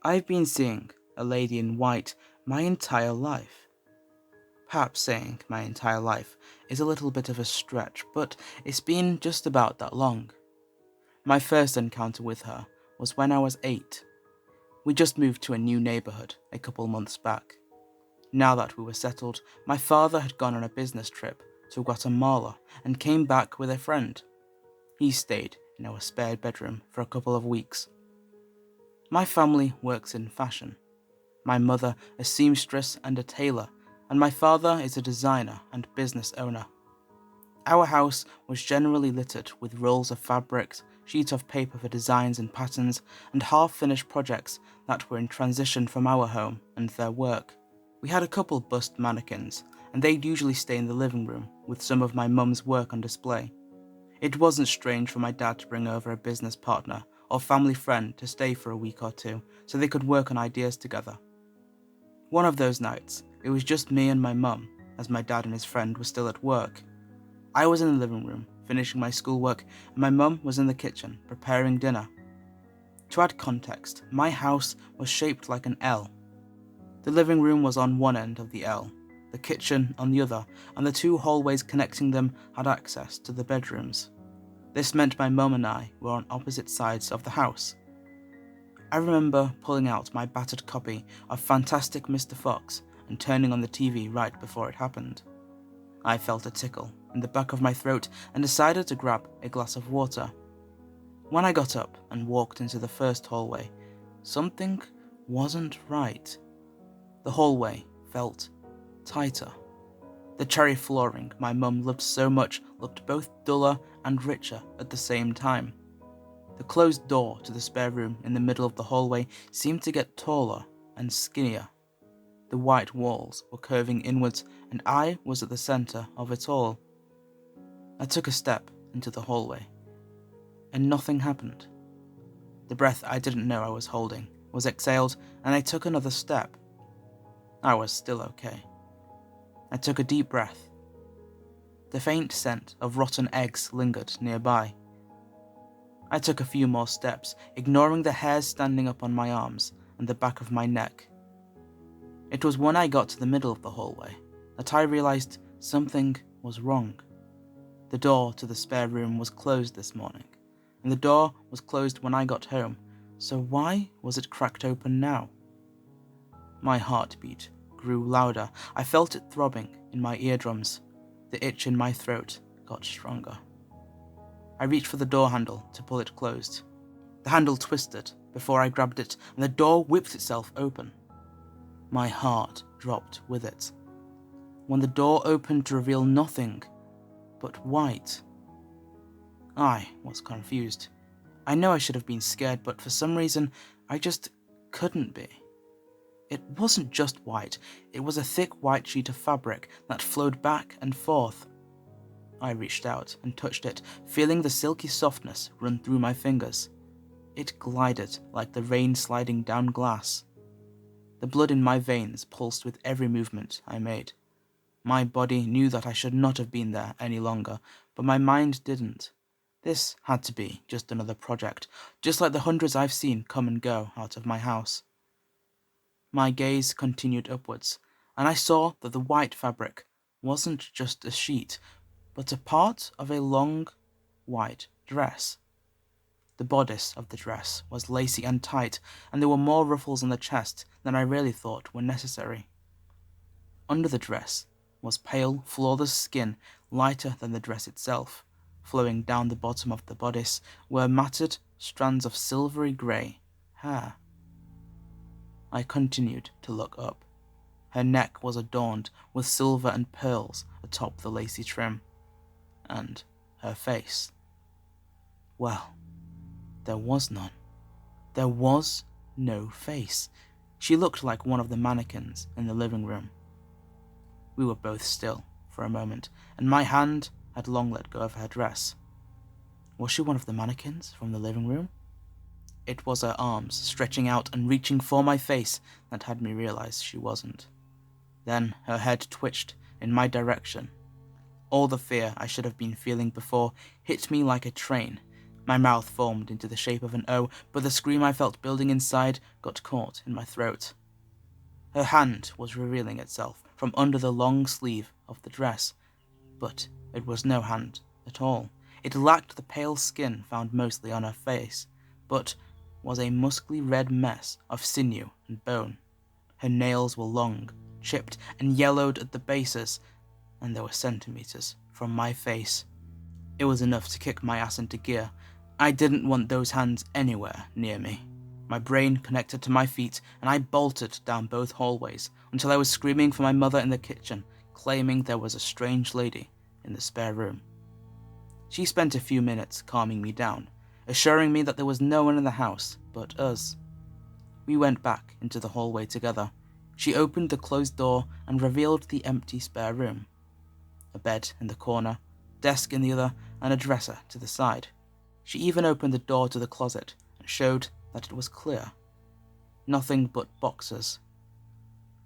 I've been seeing a lady in white my entire life. Perhaps saying my entire life is a little bit of a stretch, but it's been just about that long. My first encounter with her was when I was 8. We just moved to a new neighbourhood a couple months back. Now that we were settled, my father had gone on a business trip to Guatemala and came back with a friend. He stayed in our spare bedroom for a couple of weeks. My family works in fashion. My mother a seamstress and a tailor, and my father is a designer and business owner. Our house was generally littered with rolls of fabrics, sheets of paper for designs and patterns, and half-finished projects that were in transition from our home and their work. We had a couple bust mannequins, and they'd usually stay in the living room with some of my mum's work on display. It wasn't strange for my dad to bring over a business partner or family friend to stay for a week or two so they could work on ideas together. One of those nights, it was just me and my mum, as my dad and his friend were still at work. I was in the living room, finishing my schoolwork, and my mum was in the kitchen, preparing dinner. To add context, my house was shaped like an L. The living room was on one end of the L, the kitchen on the other, and the two hallways connecting them had access to the bedrooms. This meant my mum and I were on opposite sides of the house. I remember pulling out my battered copy of Fantastic Mr. Fox and turning on the TV right before it happened. I felt a tickle in the back of my throat and decided to grab a glass of water. When I got up and walked into the first hallway, something wasn't right. The hallway felt tighter. The cherry flooring my mum loved so much looked both duller and richer at the same time. The closed door to the spare room in the middle of the hallway seemed to get taller and skinnier. The white walls were curving inwards, and I was at the centre of it all. I took a step into the hallway, and nothing happened. The breath I didn't know I was holding was exhaled, and I took another step. I was still okay. I took a deep breath. The faint scent of rotten eggs lingered nearby. I took a few more steps, ignoring the hairs standing up on my arms and the back of my neck. It was when I got to the middle of the hallway that I realized something was wrong. The door to the spare room was closed this morning, and the door was closed when I got home, so why was it cracked open now? My heartbeat grew louder. I felt it throbbing in my eardrums. The itch in my throat got stronger. I reached for the door handle to pull it closed. The handle twisted before I grabbed it, and the door whipped itself open. My heart dropped with it. When the door opened to reveal nothing but white. I was confused. I know I should have been scared, but for some reason, I just couldn't be. It wasn't just white, it was a thick white sheet of fabric that flowed back and forth. I reached out and touched it, feeling the silky softness run through my fingers. It glided like the rain sliding down glass. The blood in my veins pulsed with every movement I made. My body knew that I should not have been there any longer, but my mind didn't. This had to be just another project, just like the hundreds I've seen come and go out of my house. My gaze continued upwards, and I saw that the white fabric wasn't just a sheet, but a part of a long, white dress. The bodice of the dress was lacy and tight, and there were more ruffles on the chest than I really thought were necessary. Under the dress was pale, flawless skin, lighter than the dress itself. Flowing down the bottom of the bodice were matted strands of silvery grey hair. I continued to look up. Her neck was adorned with silver and pearls atop the lacy trim. And her face. Well, there was none. There was no face. She looked like one of the mannequins in the living room. We were both still for a moment, and my hand had long let go of her dress. Was she one of the mannequins from the living room? It was her arms stretching out and reaching for my face that had me realize she wasn't. Then her head twitched in my direction. All the fear I should have been feeling before hit me like a train. My mouth formed into the shape of an O, but the scream I felt building inside got caught in my throat. Her hand was revealing itself from under the long sleeve of the dress, but it was no hand at all. It lacked the pale skin found mostly on her face, but was a muscly red mess of sinew and bone. Her nails were long, chipped and yellowed at the bases, and they were centimeters from my face. It was enough to kick my ass into gear. I didn't want those hands anywhere near me. My brain connected to my feet, and I bolted down both hallways until I was screaming for my mother in the kitchen, claiming there was a strange lady in the spare room. She spent a few minutes calming me down, assuring me that there was no one in the house but us. We went back into the hallway together. She opened the closed door and revealed the empty spare room. A bed in the corner, desk in the other, and a dresser to the side. She even opened the door to the closet and showed that it was clear. Nothing but boxes.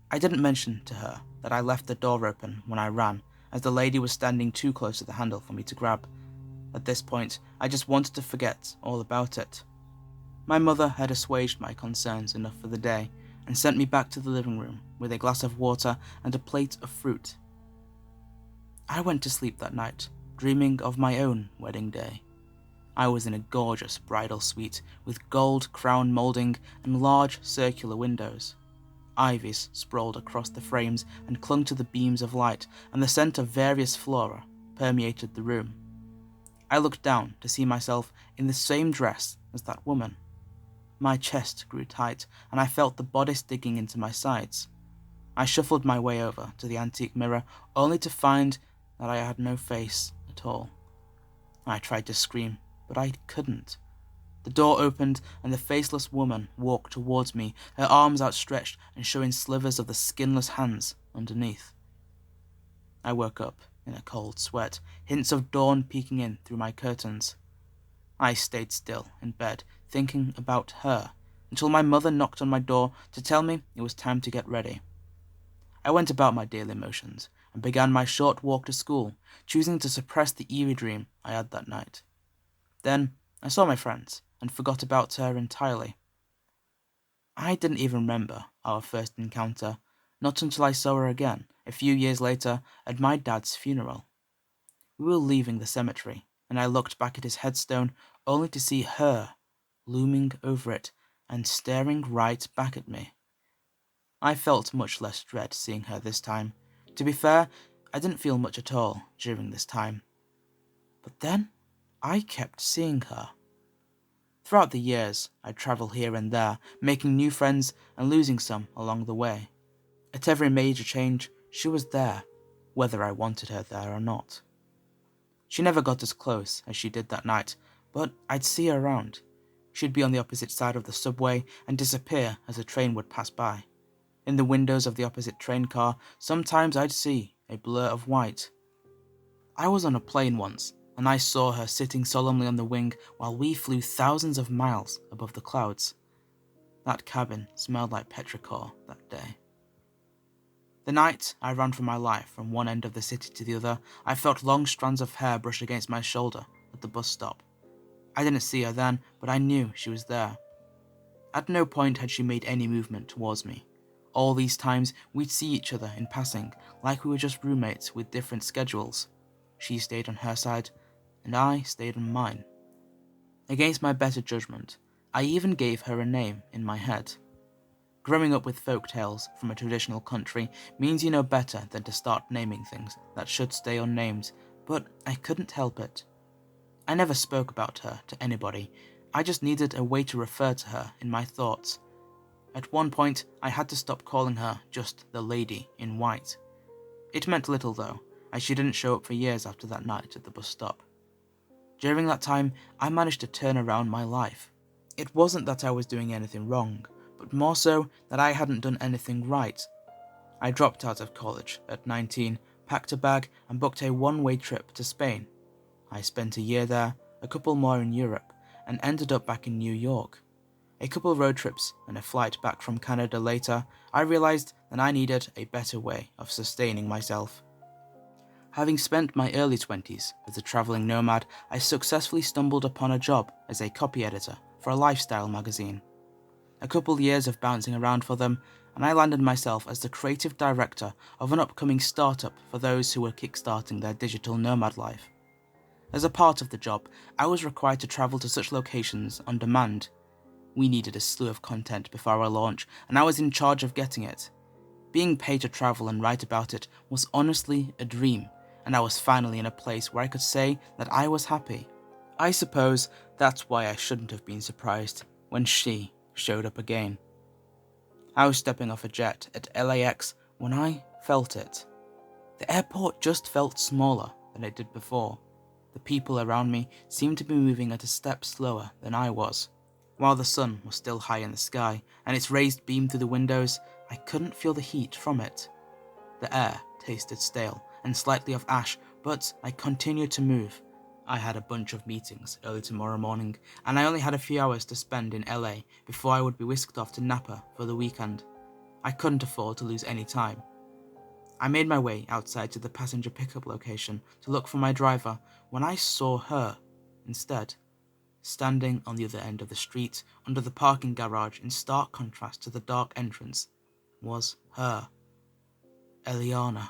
I didn't mention to her that I left the door open when I ran, as the lady was standing too close to the handle for me to grab. At this point, I just wanted to forget all about it. My mother had assuaged my concerns enough for the day and sent me back to the living room with a glass of water and a plate of fruit. I went to sleep that night, dreaming of my own wedding day. I was in a gorgeous bridal suite with gold crown molding and large circular windows. Ivies sprawled across the frames and clung to the beams of light, and the scent of various flora permeated the room. I looked down to see myself in the same dress as that woman. My chest grew tight, and I felt the bodice digging into my sides. I shuffled my way over to the antique mirror, only to find that I had no face at all. I tried to scream, but I couldn't. The door opened, and the faceless woman walked towards me, her arms outstretched and showing slivers of the skinless hands underneath. I woke up in a cold sweat, hints of dawn peeking in through my curtains. I stayed still in bed, thinking about her, until my mother knocked on my door to tell me it was time to get ready. I went about my daily motions and began my short walk to school, choosing to suppress the eerie dream I had that night. Then I saw my friends and forgot about her entirely. I didn't even remember our first encounter, not until I saw her again a few years later at my dad's funeral. We were leaving the cemetery, and I looked back at his headstone only to see her looming over it and staring right back at me. I felt much less dread seeing her this time. To be fair, I didn't feel much at all during this time. But then, I kept seeing her. Throughout the years, I'd travel here and there, making new friends and losing some along the way. At every major change, she was there, whether I wanted her there or not. She never got as close as she did that night, but I'd see her around. She'd be on the opposite side of the subway and disappear as a train would pass by. In the windows of the opposite train car, sometimes I'd see a blur of white. I was on a plane once, and I saw her sitting solemnly on the wing while we flew thousands of miles above the clouds. That cabin smelled like petrichor that day. The night I ran for my life from one end of the city to the other, I felt long strands of hair brush against my shoulder at the bus stop. I didn't see her then, but I knew she was there. At no point had she made any movement towards me. All these times, we'd see each other in passing, like we were just roommates with different schedules. She stayed on her side, and I stayed on mine. Against my better judgment, I even gave her a name in my head. Growing up with folk tales from a traditional country means you know better than to start naming things that should stay unnamed, but I couldn't help it. I never spoke about her to anybody. I just needed a way to refer to her in my thoughts. At one point, I had to stop calling her just the lady in white. It meant little though, as she didn't show up for years after that night at the bus stop. During that time, I managed to turn around my life. It wasn't that I was doing anything wrong, but more so that I hadn't done anything right. I dropped out of college at 19, packed a bag and booked a one-way trip to Spain. I spent a year there, a couple more in Europe, and ended up back in New York. A couple road trips and a flight back from Canada later, I realized that I needed a better way of sustaining myself. Having spent my early 20s as a travelling nomad, I successfully stumbled upon a job as a copy editor for a lifestyle magazine. A couple years of bouncing around for them, and I landed myself as the creative director of an upcoming startup for those who were kickstarting their digital nomad life. As a part of the job, I was required to travel to such locations on demand. We needed a slew of content before our launch, and I was in charge of getting it. Being paid to travel and write about it was honestly a dream, and I was finally in a place where I could say that I was happy. I suppose that's why I shouldn't have been surprised when she showed up again. I was stepping off a jet at LAX when I felt it. The airport just felt smaller than it did before. The people around me seemed to be moving at a step slower than I was. While the sun was still high in the sky and its rays beamed through the windows, I couldn't feel the heat from it. The air tasted stale and slightly of ash, but I continued to move. I had a bunch of meetings early tomorrow morning, and I only had a few hours to spend in LA before I would be whisked off to Napa for the weekend. I couldn't afford to lose any time. I made my way outside to the passenger pickup location to look for my driver when I saw her instead. Standing on the other end of the street under the parking garage in stark contrast to the dark entrance was her, Eliana.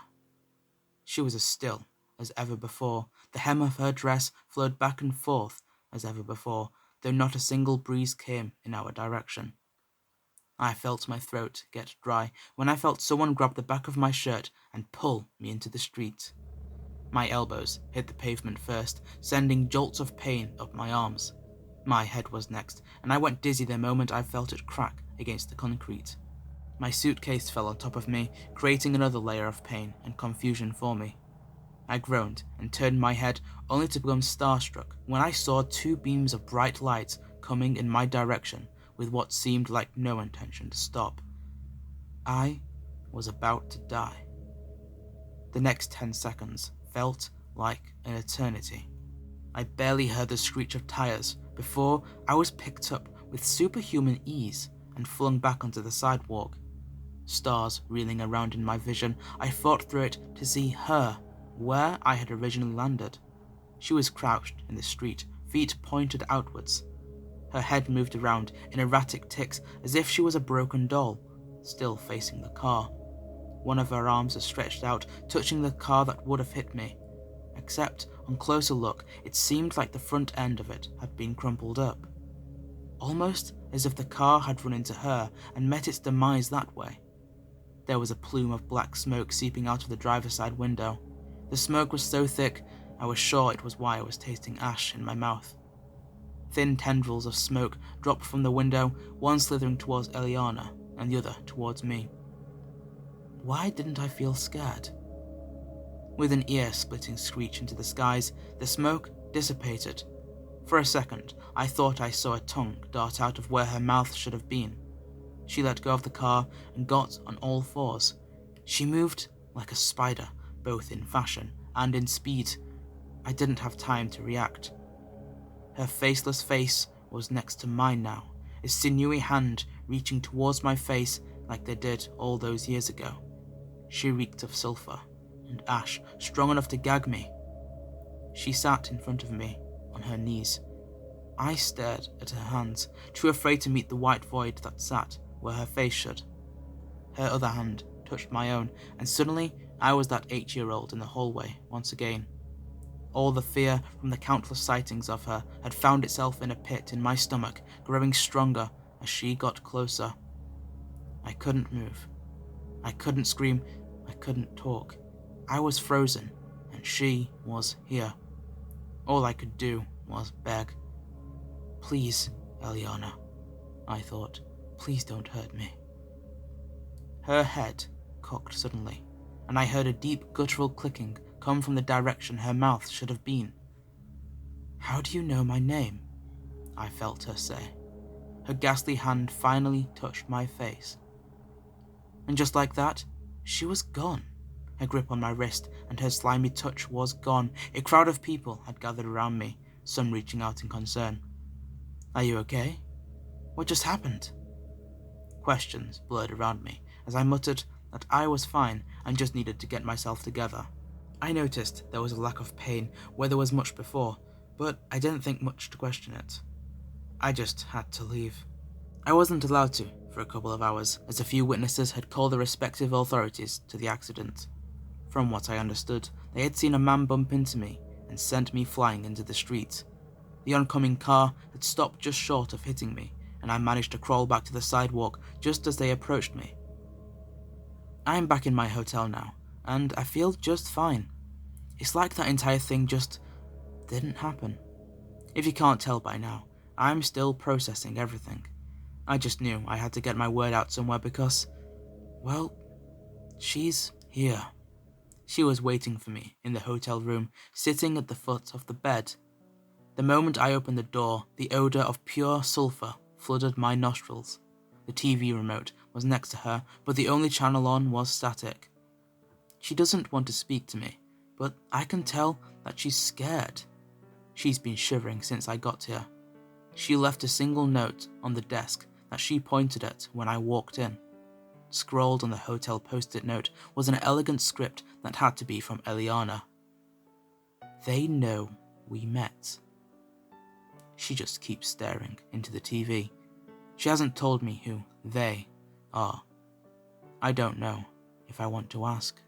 She was as still as ever before. The hem of her dress flowed back and forth as ever before, though not a single breeze came in our direction. I felt my throat get dry when I felt someone grab the back of my shirt and pull me into the street. My elbows hit the pavement first, sending jolts of pain up my arms. My head was next, and I went dizzy the moment I felt it crack against the concrete. My suitcase fell on top of me, creating another layer of pain and confusion for me. I groaned and turned my head, only to become starstruck when I saw two beams of bright light coming in my direction with what seemed like no intention to stop. I was about to die. The next 10 seconds felt like an eternity. I barely heard the screech of tires before I was picked up with superhuman ease and flung back onto the sidewalk. Stars reeling around in my vision, I fought through it to see her where I had originally landed. She was crouched in the street, feet pointed outwards. Her head moved around in erratic ticks as if she was a broken doll, still facing the car. One of her arms was stretched out, touching the car that would have hit me. Except, on closer look, it seemed like the front end of it had been crumpled up. Almost as if the car had run into her and met its demise that way. There was a plume of black smoke seeping out of the driver's side window. The smoke was so thick, I was sure it was why I was tasting ash in my mouth. Thin tendrils of smoke dropped from the window, one slithering towards Eliana and the other towards me. Why didn't I feel scared? With an ear-splitting screech into the skies, the smoke dissipated. For a second, I thought I saw a tongue dart out of where her mouth should have been. She let go of the car and got on all fours. She moved like a spider, both in fashion and in speed. I didn't have time to react. Her faceless face was next to mine now, a sinewy hand reaching towards my face like they did all those years ago. She reeked of sulfur and ash, strong enough to gag me. She sat in front of me, on her knees. I stared at her hands, too afraid to meet the white void that sat where her face should. Her other hand touched my own, and suddenly I was that 8-year-old in the hallway once again. All the fear from the countless sightings of her had found itself in a pit in my stomach, growing stronger as she got closer. I couldn't move. I couldn't scream. I couldn't talk. I was frozen, and she was here. All I could do was beg. Please, Eliana, I thought. Please don't hurt me. Her head cocked suddenly, and I heard a deep guttural clicking come from the direction her mouth should have been. How do you know my name? I felt her say. Her ghastly hand finally touched my face. And just like that, she was gone. Her grip on my wrist and her slimy touch was gone. A crowd of people had gathered around me, some reaching out in concern. Are you okay? What just happened? Questions blurred around me as I muttered that I was fine and just needed to get myself together. I noticed there was a lack of pain where there was much before, but I didn't think much to question it. I just had to leave. I wasn't allowed to for a couple of hours, as a few witnesses had called the respective authorities to the accident. From what I understood, they had seen a man bump into me and sent me flying into the street. The oncoming car had stopped just short of hitting me, and I managed to crawl back to the sidewalk just as they approached me. I'm back in my hotel now, and I feel just fine. It's like that entire thing just didn't happen. If you can't tell by now, I'm still processing everything. I just knew I had to get my word out somewhere because, well, she's here. She was waiting for me in the hotel room, sitting at the foot of the bed. The moment I opened the door, the odor of pure sulfur flooded my nostrils. The TV remote was next to her, but the only channel on was static. She doesn't want to speak to me, but I can tell that she's scared. She's been shivering since I got here. She left a single note on the desk that she pointed at when I walked in. Scrawled on the hotel post-it note was an elegant script that had to be from Eliana. They know we met. She just keeps staring into the TV. She hasn't told me who they are. I don't know if I want to ask.